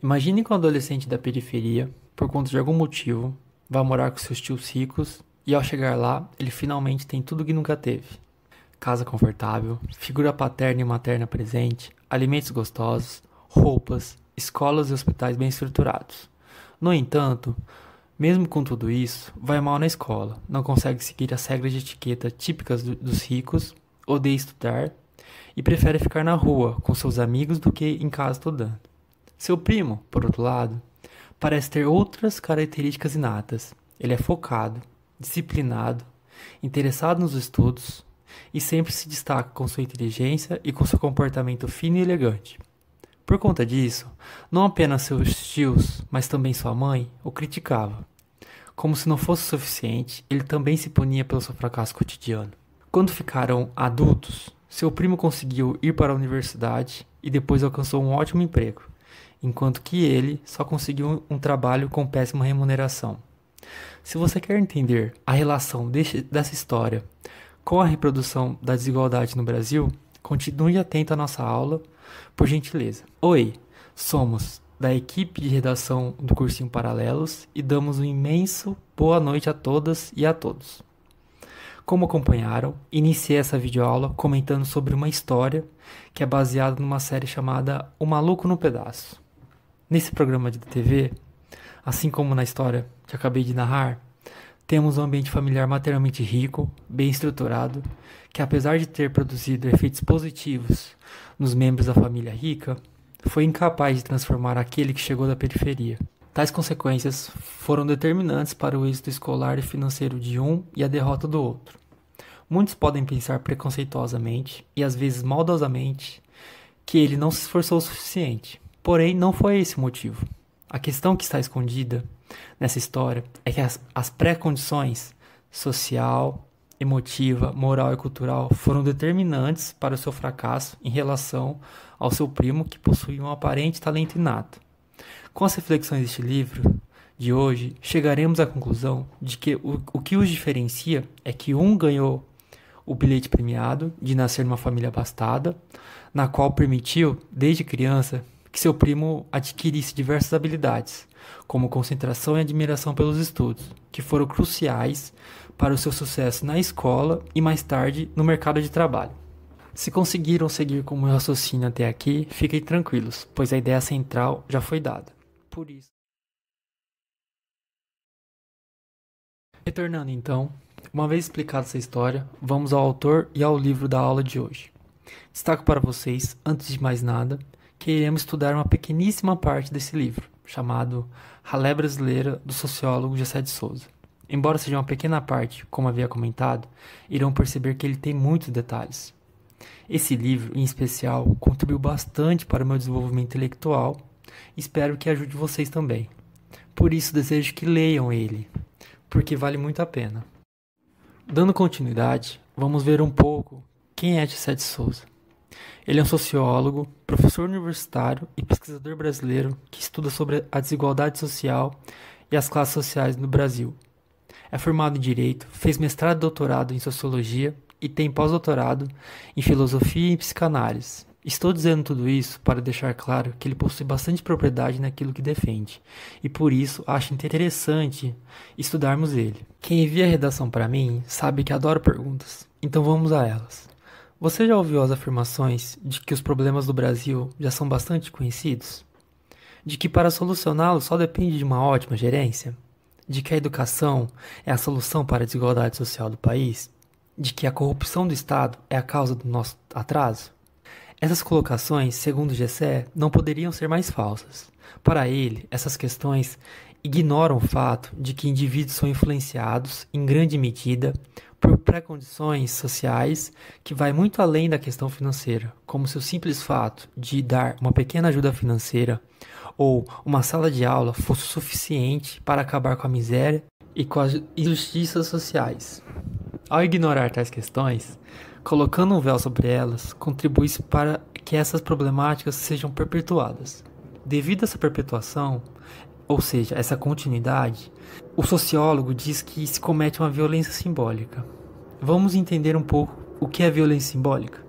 Imagine que um adolescente da periferia, por conta de algum motivo, vai morar com seus tios ricos e ao chegar lá, ele finalmente tem tudo que nunca teve. Casa confortável, figura paterna e materna presente, alimentos gostosos, roupas, escolas e hospitais bem estruturados. No entanto, mesmo com tudo isso, vai mal na escola, não consegue seguir as regras de etiqueta típicas dos ricos, odeia estudar e prefere ficar na rua com seus amigos do que em casa estudando. Seu primo, por outro lado, parece ter outras características inatas. Ele é focado, disciplinado, interessado nos estudos e sempre se destaca com sua inteligência e com seu comportamento fino e elegante. Por conta disso, não apenas seus tios, mas também sua mãe o criticavam. Como se não fosse suficiente, ele também se punia pelo seu fracasso cotidiano. Quando ficaram adultos, seu primo conseguiu ir para a universidade e depois alcançou um ótimo emprego, enquanto que ele só conseguiu um trabalho com péssima remuneração. Se você quer entender a relação dessa história com a reprodução da desigualdade no Brasil, continue atento à nossa aula, por gentileza. Oi, somos da equipe de redação do Cursinho Paralelos e damos um imenso boa noite a todas e a todos. Como acompanharam, iniciei essa videoaula comentando sobre uma história que é baseada numa série chamada O Maluco no Pedaço. Nesse programa de TV, assim como na história que acabei de narrar, temos um ambiente familiar materialmente rico, bem estruturado, que apesar de ter produzido efeitos positivos nos membros da família rica, foi incapaz de transformar aquele que chegou da periferia. Tais consequências foram determinantes para o êxito escolar e financeiro de um e a derrota do outro. Muitos podem pensar preconceituosamente e às vezes maldosamente que ele não se esforçou o suficiente. Porém, não foi esse o motivo. A questão que está escondida nessa história é que as pré-condições social, emotiva, moral e cultural foram determinantes para o seu fracasso em relação ao seu primo que possuía um aparente talento inato. Com as reflexões deste livro de hoje, chegaremos à conclusão de que o que os diferencia é que um ganhou o bilhete premiado de nascer numa família abastada, na qual permitiu, desde criança, que seu primo adquirisse diversas habilidades, como concentração e admiração pelos estudos, que foram cruciais para o seu sucesso na escola e mais tarde no mercado de trabalho. Se conseguiram seguir com o meu raciocínio até aqui, fiquem tranquilos, pois a ideia central já foi dada. Por isso. Retornando então, uma vez explicada essa história, vamos ao autor e ao livro da aula de hoje. Destaco para vocês, antes de mais nada, que iremos estudar uma pequeníssima parte desse livro, chamado Ralé Brasileira, do sociólogo Gessé de Souza. Embora seja uma pequena parte, como havia comentado, irão perceber que ele tem muitos detalhes. Esse livro, em especial, contribuiu bastante para o meu desenvolvimento intelectual e espero que ajude vocês também. Por isso desejo que leiam ele, porque vale muito a pena. Dando continuidade, vamos ver um pouco quem é Gessé de Souza. Ele é um sociólogo, professor universitário e pesquisador brasileiro que estuda sobre a desigualdade social e as classes sociais no Brasil. É formado em Direito, fez mestrado e doutorado em Sociologia e tem pós-doutorado em Filosofia e Psicanálise. Estou dizendo tudo isso para deixar claro que ele possui bastante propriedade naquilo que defende, e por isso acho interessante estudarmos ele. Quem envia a redação para mim sabe que adoro perguntas, então vamos a elas. Você já ouviu as afirmações de que os problemas do Brasil já são bastante conhecidos? De que para solucioná-los só depende de uma ótima gerência? De que a educação é a solução para a desigualdade social do país? De que a corrupção do Estado é a causa do nosso atraso? Essas colocações, segundo Gessé, não poderiam ser mais falsas. Para ele, essas questões ignoram o fato de que indivíduos são influenciados, em grande medida, por pré-condições sociais que vai muito além da questão financeira, como se o simples fato de dar uma pequena ajuda financeira ou uma sala de aula fosse suficiente para acabar com a miséria e com as injustiças sociais. Ao ignorar tais questões, colocando um véu sobre elas, contribui-se para que essas problemáticas sejam perpetuadas. Devido a essa perpetuação, ou seja, essa continuidade, o sociólogo diz que se comete uma violência simbólica. Vamos entender um pouco o que é violência simbólica?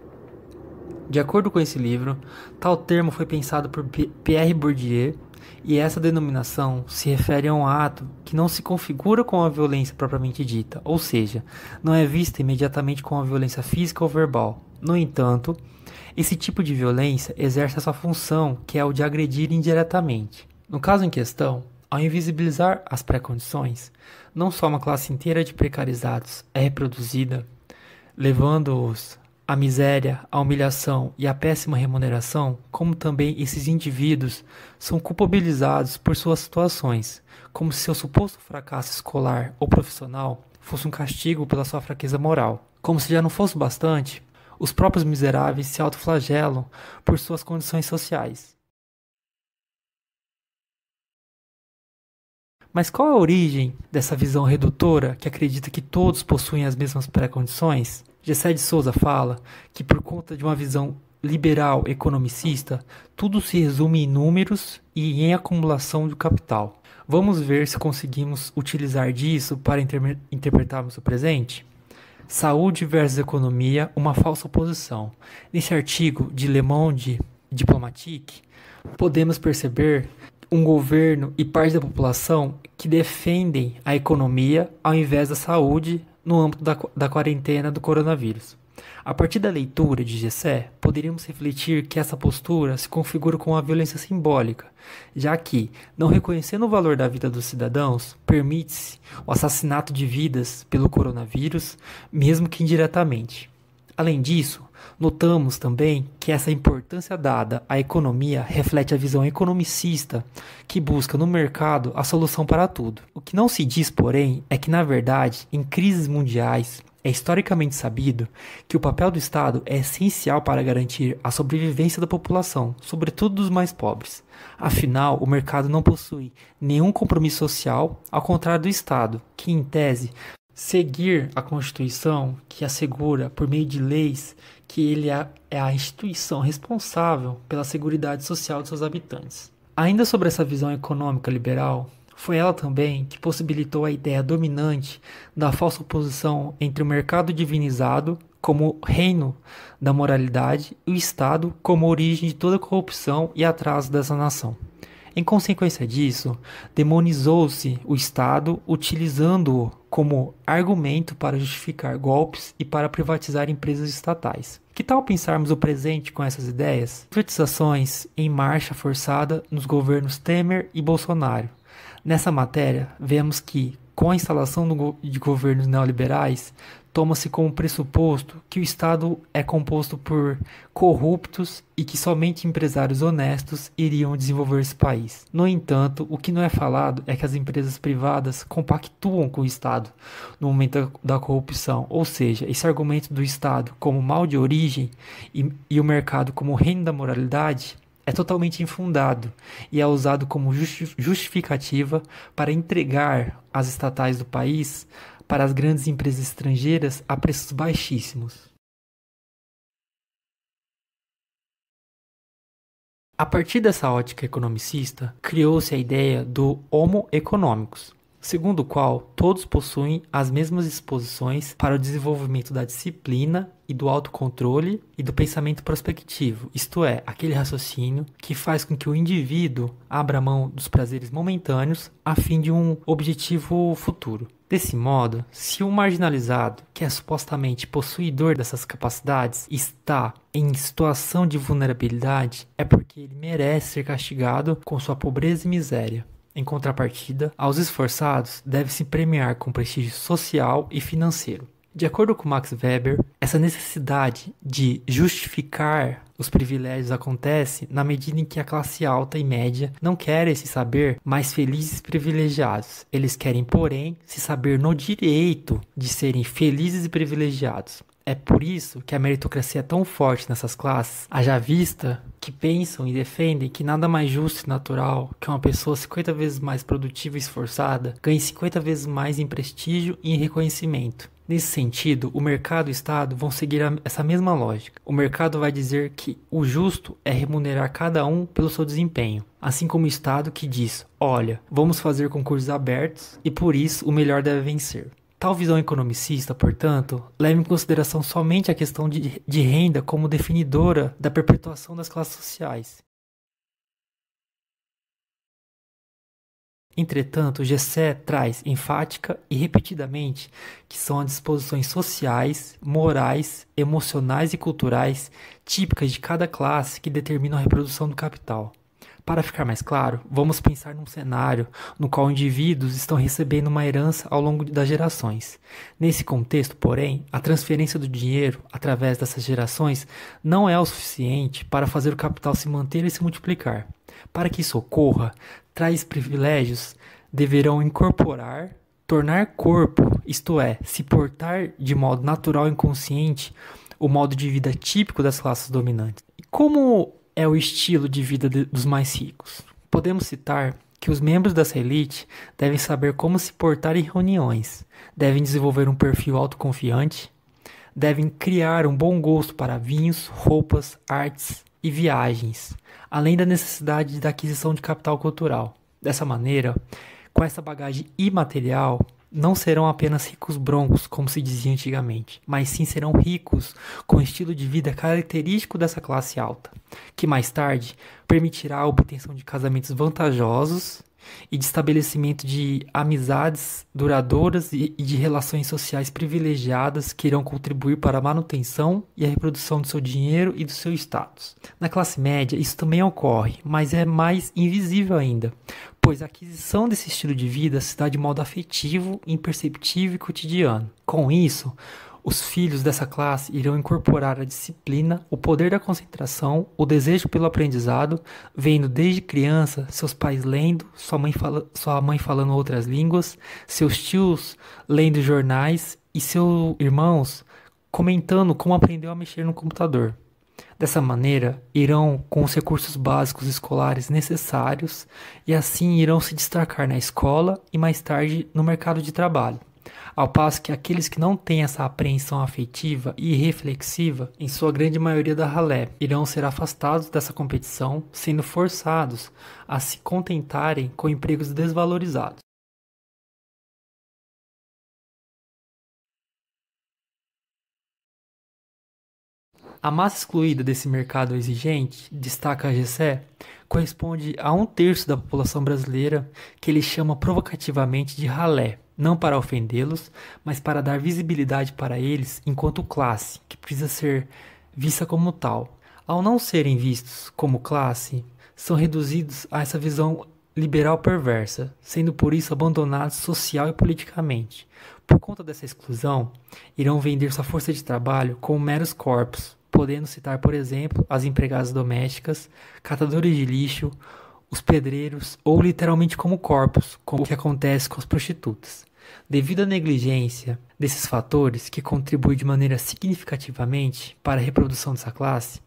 De acordo com esse livro, tal termo foi pensado por Pierre Bourdieu E essa denominação se refere a um ato que não se configura com a violência propriamente dita, ou seja, não é vista imediatamente como a violência física ou verbal. No entanto, esse tipo de violência exerce a sua função, que é o de agredir indiretamente. No caso em questão, ao invisibilizar as pré-condições, não só uma classe inteira de precarizados é reproduzida, levando-os à miséria, à humilhação e à péssima remuneração, como também esses indivíduos são culpabilizados por suas situações, como se seu suposto fracasso escolar ou profissional fosse um castigo pela sua fraqueza moral. Como se já não fosse bastante, os próprios miseráveis se autoflagelam por suas condições sociais. Mas qual a origem dessa visão redutora que acredita que todos possuem as mesmas pré-condições? Gessé de Souza fala que por conta de uma visão liberal economicista, tudo se resume em números e em acumulação de capital. Vamos ver se conseguimos utilizar disso para interpretarmos o presente? Saúde versus economia, uma falsa oposição. Nesse artigo de Le Monde Diplomatique, podemos perceber um governo e parte da população que defendem a economia ao invés da saúde no âmbito da quarentena do coronavírus. A partir da leitura de Gessé, poderíamos refletir que essa postura se configura como uma violência simbólica, já que, não reconhecendo o valor da vida dos cidadãos, permite-se o assassinato de vidas pelo coronavírus, mesmo que indiretamente. Além disso, notamos também que essa importância dada à economia reflete a visão economicista que busca no mercado a solução para tudo. O que não se diz, porém, é que, na verdade, em crises mundiais, é historicamente sabido que o papel do Estado é essencial para garantir a sobrevivência da população, sobretudo dos mais pobres. Afinal, o mercado não possui nenhum compromisso social, ao contrário do Estado, que, em tese, seguir a Constituição, que assegura, por meio de leis, que ele é a instituição responsável pela seguridade social de seus habitantes. Ainda sobre essa visão econômica liberal, foi ela também que possibilitou a ideia dominante da falsa oposição entre o mercado divinizado como reino da moralidade e o Estado como origem de toda corrupção e atraso dessa nação. Em consequência disso, demonizou-se o Estado, utilizando-o como argumento para justificar golpes e para privatizar empresas estatais. Que tal pensarmos o presente com essas ideias? Privatizações em marcha forçada nos governos Temer e Bolsonaro. Nessa matéria, vemos que, com a instalação de governos neoliberais, toma-se como pressuposto que o Estado é composto por corruptos e que somente empresários honestos iriam desenvolver esse país. No entanto, o que não é falado é que as empresas privadas compactuam com o Estado no momento da corrupção, ou seja, esse argumento do Estado como mal de origem e o mercado como reino da moralidade é totalmente infundado e é usado como justificativa para entregar as estatais do país para as grandes empresas estrangeiras a preços baixíssimos. A partir dessa ótica economicista, criou-se a ideia do Homo economicus, segundo o qual todos possuem as mesmas disposições para o desenvolvimento da disciplina e do autocontrole e do pensamento prospectivo, isto é, aquele raciocínio que faz com que o indivíduo abra mão dos prazeres momentâneos a fim de um objetivo futuro. Desse modo, se o marginalizado, que é supostamente possuidor dessas capacidades, está em situação de vulnerabilidade, é porque ele merece ser castigado com sua pobreza e miséria. Em contrapartida, aos esforçados deve-se premiar com prestígio social e financeiro. De acordo com Max Weber, essa necessidade de justificar os privilégios acontece na medida em que a classe alta e média não querem se saber mais felizes e privilegiados. Eles querem, porém, se saber no direito de serem felizes e privilegiados. É por isso que a meritocracia é tão forte nessas classes, haja vista que pensam e defendem que nada mais justo e natural que uma pessoa 50 vezes mais produtiva e esforçada ganhe 50 vezes mais em prestígio e em reconhecimento. Nesse sentido, o mercado e o Estado vão seguir essa mesma lógica. O mercado vai dizer que o justo é remunerar cada um pelo seu desempenho, assim como o Estado que diz, olha, vamos fazer concursos abertos e por isso o melhor deve vencer. Tal visão economicista, portanto, leva em consideração somente a questão de renda como definidora da perpetuação das classes sociais. Entretanto, Gessé traz enfática e repetidamente que são as disposições sociais, morais, emocionais e culturais típicas de cada classe que determinam a reprodução do capital. Para ficar mais claro, vamos pensar num cenário no qual indivíduos estão recebendo uma herança ao longo das gerações. Nesse contexto, porém, a transferência do dinheiro através dessas gerações não é o suficiente para fazer o capital se manter e se multiplicar. Para que isso ocorra, tais privilégios deverão incorporar, tornar corpo, isto é, se portar de modo natural e inconsciente, o modo de vida típico das classes dominantes. E como é o estilo de vida dos mais ricos? Podemos citar que os membros dessa elite devem saber como se portar em reuniões, devem desenvolver um perfil autoconfiante, devem criar um bom gosto para vinhos, roupas, artes e viagens, além da necessidade da aquisição de capital cultural. Dessa maneira, com essa bagagem imaterial, não serão apenas ricos broncos, como se dizia antigamente, mas sim serão ricos com o estilo de vida característico dessa classe alta, que mais tarde permitirá a obtenção de casamentos vantajosos e de estabelecimento de amizades duradouras e de relações sociais privilegiadas que irão contribuir para a manutenção e a reprodução do seu dinheiro e do seu status. Na classe média, isso também ocorre, mas é mais invisível ainda, pois a aquisição desse estilo de vida se dá de modo afetivo, imperceptível e cotidiano. Com isso, os filhos dessa classe irão incorporar a disciplina, o poder da concentração, o desejo pelo aprendizado, vendo desde criança seus pais lendo, sua mãe falando outras línguas, seus tios lendo jornais e seus irmãos comentando como aprendeu a mexer no computador. Dessa maneira, irão com os recursos básicos escolares necessários e assim irão se destacar na escola e mais tarde no mercado de trabalho. Ao passo que aqueles que não têm essa apreensão afetiva e reflexiva, em sua grande maioria da ralé, irão ser afastados dessa competição, sendo forçados a se contentarem com empregos desvalorizados. A massa excluída desse mercado exigente, destaca a Gessé, corresponde a 1/3 da população brasileira, que ele chama provocativamente de ralé, não para ofendê-los, mas para dar visibilidade para eles enquanto classe, que precisa ser vista como tal. Ao não serem vistos como classe, são reduzidos a essa visão liberal perversa, sendo por isso abandonados social e politicamente. Por conta dessa exclusão, irão vender sua força de trabalho como meros corpos, podendo citar, por exemplo, as empregadas domésticas, catadores de lixo, os pedreiros ou literalmente como corpos, como o que acontece com as prostitutas. Devido à negligência desses fatores que contribuem de maneira significativamente para a reprodução dessa classe,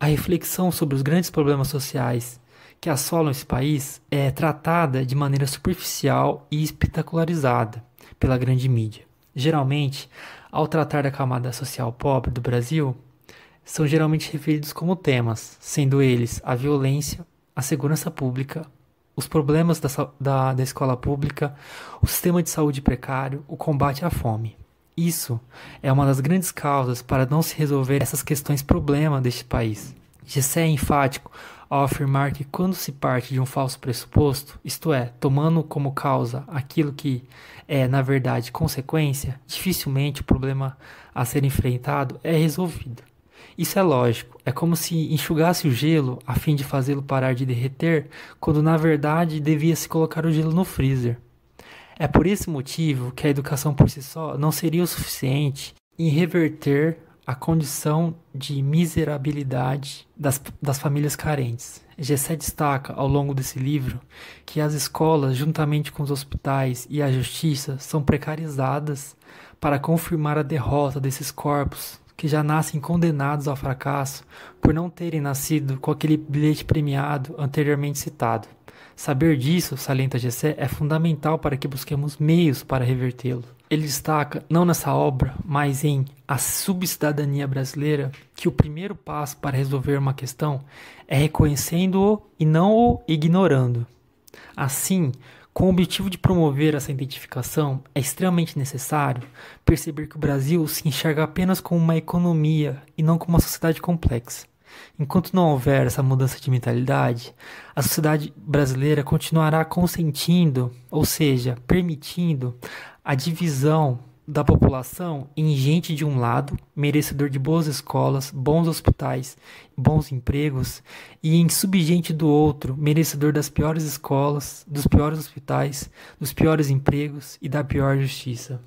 a reflexão sobre os grandes problemas sociais que assolam esse país é tratada de maneira superficial e espetacularizada pela grande mídia. Geralmente, ao tratar da camada social pobre do Brasil, são geralmente referidos como temas, sendo eles a violência, a segurança pública, os problemas da escola pública, o sistema de saúde precário, o combate à fome. Isso é uma das grandes causas para não se resolver essas questões problema deste país. Gessé é enfático ao afirmar que quando se parte de um falso pressuposto, isto é, tomando como causa aquilo que é, na verdade, consequência, dificilmente o problema a ser enfrentado é resolvido. Isso é lógico, é como se enxugasse o gelo a fim de fazê-lo parar de derreter, quando na verdade devia se colocar o gelo no freezer. É por esse motivo que a educação por si só não seria o suficiente em reverter a condição de miserabilidade das famílias carentes. Gessé destaca ao longo desse livro que as escolas, juntamente com os hospitais e a justiça, são precarizadas para confirmar a derrota desses corpos que já nascem condenados ao fracasso por não terem nascido com aquele bilhete premiado anteriormente citado. Saber disso, salienta Gessé, é fundamental para que busquemos meios para revertê-lo. Ele destaca, não nessa obra, mas em A Subcidadania Brasileira, que o primeiro passo para resolver uma questão é reconhecendo-o e não o ignorando. Assim, com o objetivo de promover essa identificação, é extremamente necessário perceber que o Brasil se enxerga apenas como uma economia e não como uma sociedade complexa. Enquanto não houver essa mudança de mentalidade, a sociedade brasileira continuará consentindo, ou seja, permitindo a divisão da população em gente de um lado, merecedor de boas escolas, bons hospitais, bons empregos, e em subgente do outro, merecedor das piores escolas, dos piores hospitais, dos piores empregos e da pior justiça.